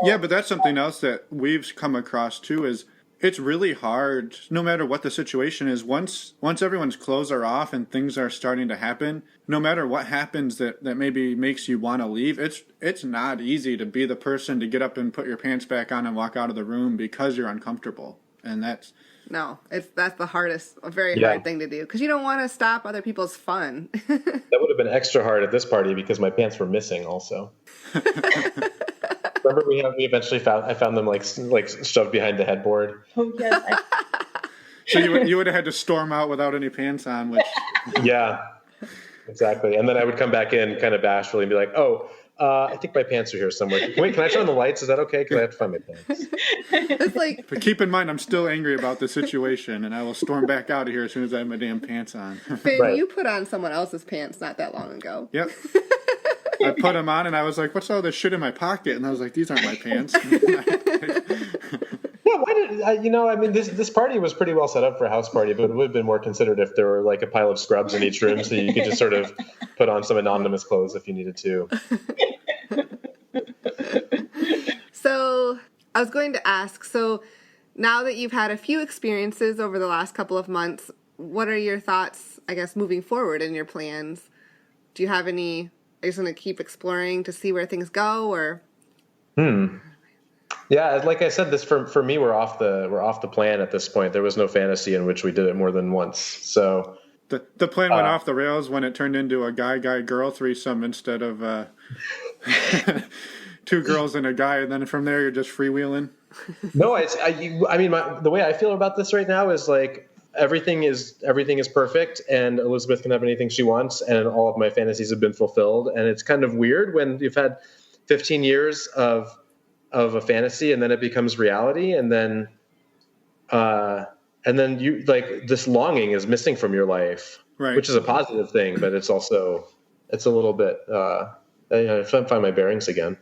Yeah, but that's something else that we've come across too, is it's really hard, no matter what the situation is, once everyone's clothes are off and things are starting to happen, no matter what happens that maybe makes you want to leave, it's not easy to be the person to get up and put your pants back on and walk out of the room because you're uncomfortable. And that's the hardest, a very hard thing to do, because you don't want to stop other people's fun. That would have been extra hard at this party because my pants were missing also. Remember we eventually I found them like shoved behind the headboard. Oh yes. So you would have had to storm out without any pants on, which yeah, exactly. And then I would come back in kind of bashfully and be like, "Oh, I think my pants are here somewhere. Can I turn on the lights? Is that okay? Because I have to find my pants." It's like, but keep in mind, I'm still angry about the situation, and I will storm back out of here as soon as I have my damn pants on. Finn, Right. you put on someone else's pants not that long ago. Yep. I put them on, and I was like, "What's all this shit in my pocket?" And I was like, "These aren't my pants." Yeah, why did I mean, this party was pretty well set up for a house party, but it would have been more considered if there were like a pile of scrubs in each room, so you could just sort of put on some anonymous clothes if you needed to. So I was going to ask, so now that you've had a few experiences over the last couple of months, what are your thoughts, I guess, moving forward in your plans? Do you have any, are you just going to keep exploring to see where things go, or? Yeah, like I said, this for me, we're off the plan at this point. There was no fantasy in which we did it more than once. So the plan went off the rails when it turned into a guy-girl threesome instead of two girls and a guy, and then from there you're just freewheeling. No, I mean, the way I feel about this right now is like everything is perfect, and Elizabeth can have anything she wants, and all of my fantasies have been fulfilled. And it's kind of weird when you've had 15 years of a fantasy, and then it becomes reality, and then you like this longing is missing from your life, right? Which is a positive thing, but it's a little bit. I find my bearings again.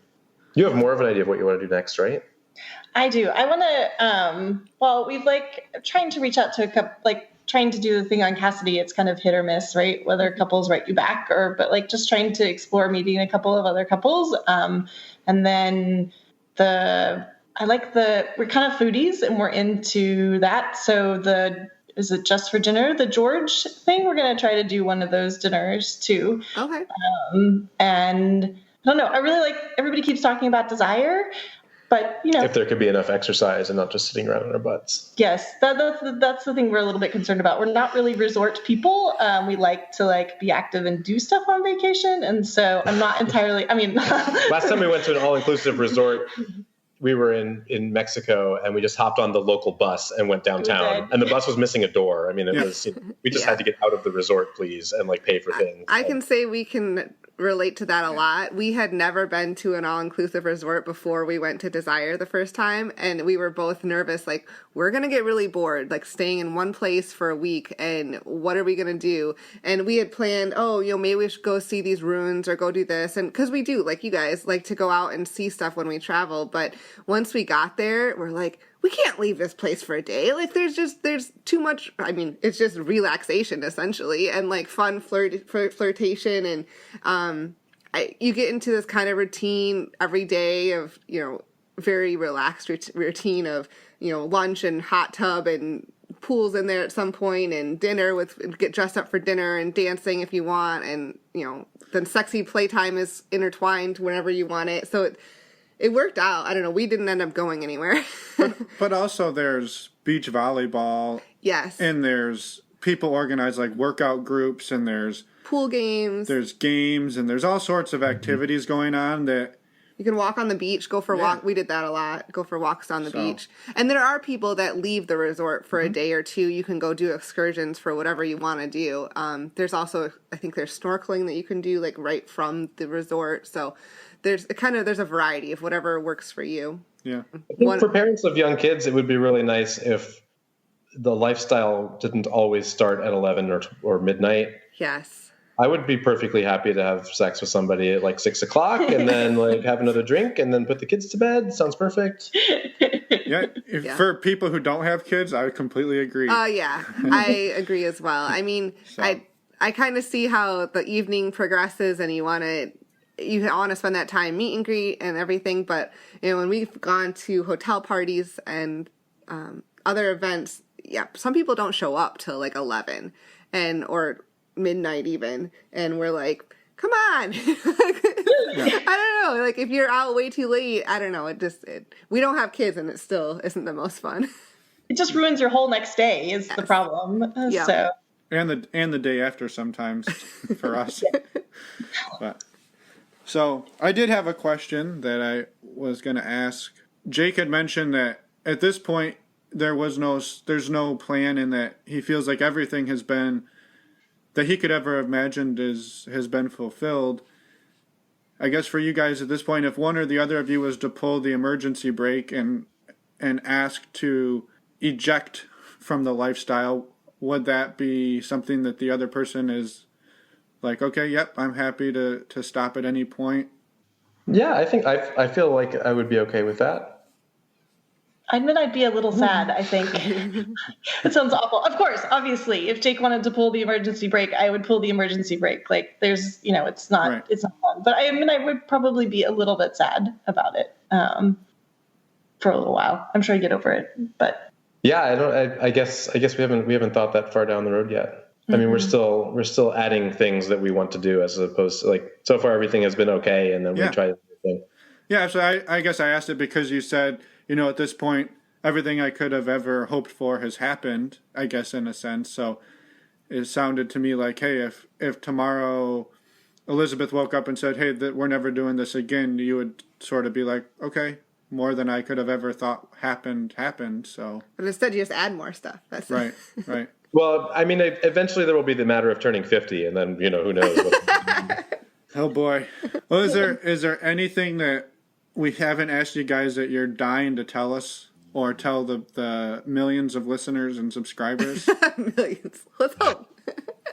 You have more of an idea of what you want to do next, right? I do. I want to, we've trying to reach out to a couple, trying to do the thing on Cassidy. It's kind of hit or miss, right? Whether couples write you back but just trying to explore meeting a couple of other couples. And then we're kind of foodies and we're into that. So is it just for dinner? The George thing, we're going to try to do one of those dinners too. Okay. And I don't know. I really everybody keeps talking about desire, but if there could be enough exercise and not just sitting around on our butts. Yes, that's the thing we're a little bit concerned about. We're not really resort people. We like to be active and do stuff on vacation, and so I'm not entirely. I mean, last time we went to an all-inclusive resort, we were in Mexico, and we just hopped on the local bus and went downtown, and the bus was missing a door. I mean, it was we just had to get out of the resort, please, and pay for things. I can say we can relate to that a lot. We had never been to an all-inclusive resort before we went to Desire the first time, and we were both nervous, we're going to get really bored, staying in one place for a week, and what are we going to do? And we had planned, maybe we should go see these ruins or go do this, and because we do, like you guys, like to go out and see stuff when we travel, but once we got there, we're like, we can't leave this place for a day. There's too much. I mean, it's just relaxation essentially, and fun flirtation, and you get into this kind of routine every day of very relaxed routine of lunch and hot tub and pools in there at some point, and dinner get dressed up for dinner and dancing if you want, and then sexy playtime is intertwined whenever you want it. So it worked out. I don't know. We didn't end up going anywhere. but also there's beach volleyball. Yes. And there's people organize workout groups, and there's pool games. There's games, and there's all sorts of activities going on that You can walk on the beach, go for walk. We did that a lot. Go for walks on the beach. And there are people that leave the resort for a day or two. You can go do excursions for whatever you want to do. There's also, I think there's snorkeling that you can do like right from the resort. So there's a variety of whatever works for you. Yeah. I think for parents of young kids, it would be really nice if the lifestyle didn't always start at 11 or midnight. Yes. I would be perfectly happy to have sex with somebody at like 6 o'clock and then like have another drink and then put the kids to bed. Sounds perfect. For people who don't have kids, I completely agree. Yeah, I agree as well. I mean, I kind of see how the evening progresses and you want to spend that time meet and greet and everything. But, when we've gone to hotel parties and other events, some people don't show up till like 11 or midnight even, and we're like, come on. I don't know, like if you're out way too late, I don't know, we don't have kids and it still isn't the most fun. It just ruins your whole next day is the problem. So and the day after sometimes for us. So I did have a question that I was going to ask. Jake had mentioned that at this point there's no plan, and that he feels like everything that he could ever have imagined has been fulfilled. I guess for you guys at this point, if one or the other of you was to pull the emergency brake and ask to eject from the lifestyle, would that be something that the other person is like, okay, yep, I'm happy to stop at any point? Yeah, I think I feel like I would be okay with that. I admit I'd be a little sad, I think. It sounds awful. Of course, obviously, if Jake wanted to pull the emergency brake, I would pull the emergency brake. Like, there's, it's not fun. But I would probably be a little bit sad about it for a little while. I'm sure I'd get over it, but. Yeah, I guess we haven't thought that far down the road yet. I mean, we're still adding things that we want to do, as opposed to like, so far everything has been okay, and then we try everything. Yeah, so I guess I asked it because you said, at this point, everything I could have ever hoped for has happened, I guess, in a sense. So it sounded to me like, hey, if tomorrow Elizabeth woke up and said, hey, that we're never doing this again, you would sort of be like, okay, more than I could have ever thought happened. So, but instead you just add more stuff. That's right. Well, I mean, eventually there will be the matter of turning 50, and then, who knows. Oh boy. Well, is there anything that we haven't asked you guys that you're dying to tell us, or tell the millions of listeners and subscribers? Millions. Let's hope.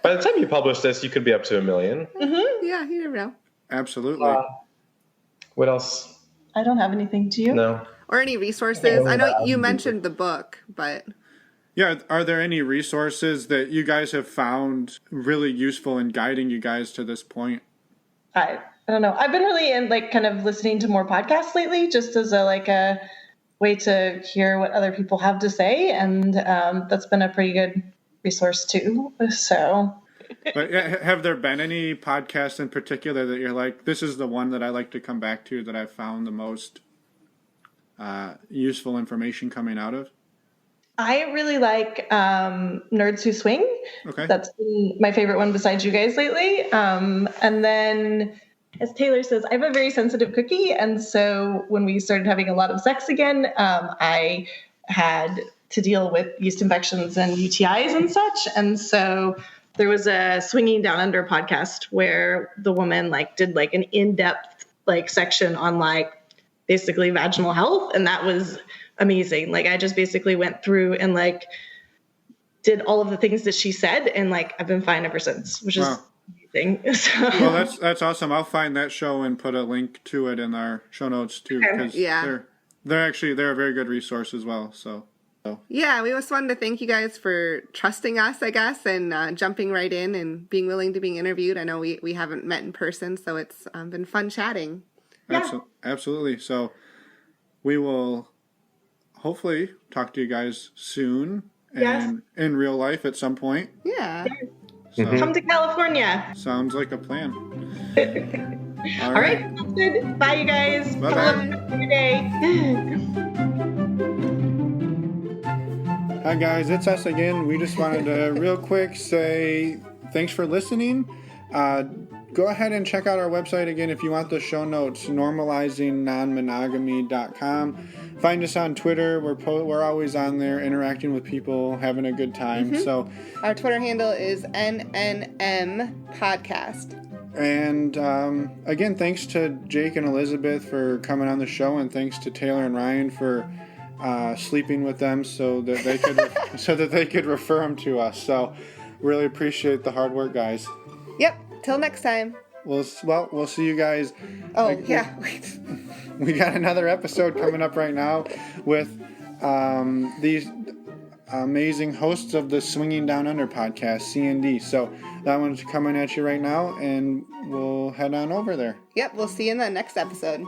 By the time you publish this, you could be up to 1 million. Mm-hmm. Yeah, you never know. Absolutely. What else? I don't have anything. Do you? No. Or any resources? I know you mentioned the book, but... Yeah, are there any resources that you guys have found really useful in guiding you guys to this point? I don't know. I've been really in kind of listening to more podcasts lately, just as a way to hear what other people have to say, and that's been a pretty good resource too. So, but have there been any podcasts in particular that you're like, this is the one that I like to come back to, that I've found the most useful information coming out of? I really like Nerds Who Swing. Okay, that's been my favorite one besides you guys lately. And then, as Taylor says, I have a very sensitive cookie, and so when we started having a lot of sex again, I had to deal with yeast infections and UTIs and such, and so there was a Swinging Down Under podcast where the woman did an in-depth section on basically vaginal health, and that was amazing. I just basically went through and did all of the things that she said, and I've been fine ever since, which is amazing. So. Well, that's awesome. I'll find that show and put a link to it in our show notes too, because they're a very good resource as well. So. Yeah, we just wanted to thank you guys for trusting us, I guess, and jumping right in and being willing to be interviewed. I know we haven't met in person, so it's been fun chatting. Yeah. Absolutely. So we will hopefully talk to you guys soon, and in real life at some point. Yeah. So, come to California. Sounds like a plan. All right. Sounds good. Bye, you guys. Bye. Have a good day. Hi, guys. It's us again. We just wanted to real quick say thanks for listening. go ahead and check out our website again if you want the show notes, normalizingnonmonogamy.com. Find us on Twitter. We're always on there interacting with people, having a good time. So our Twitter handle is NNM Podcast. And again, thanks to Jake and Elizabeth for coming on the show, and thanks to Taylor and Ryan for sleeping with them so that they could refer them to us. So really appreciate the hard work, guys. Yep. Till next time. We'll see you guys. Oh, yeah. We got another episode coming up right now with these amazing hosts of the Swinging Down Under podcast, C&D. So that one's coming at you right now, and we'll head on over there. Yep, we'll see you in the next episode.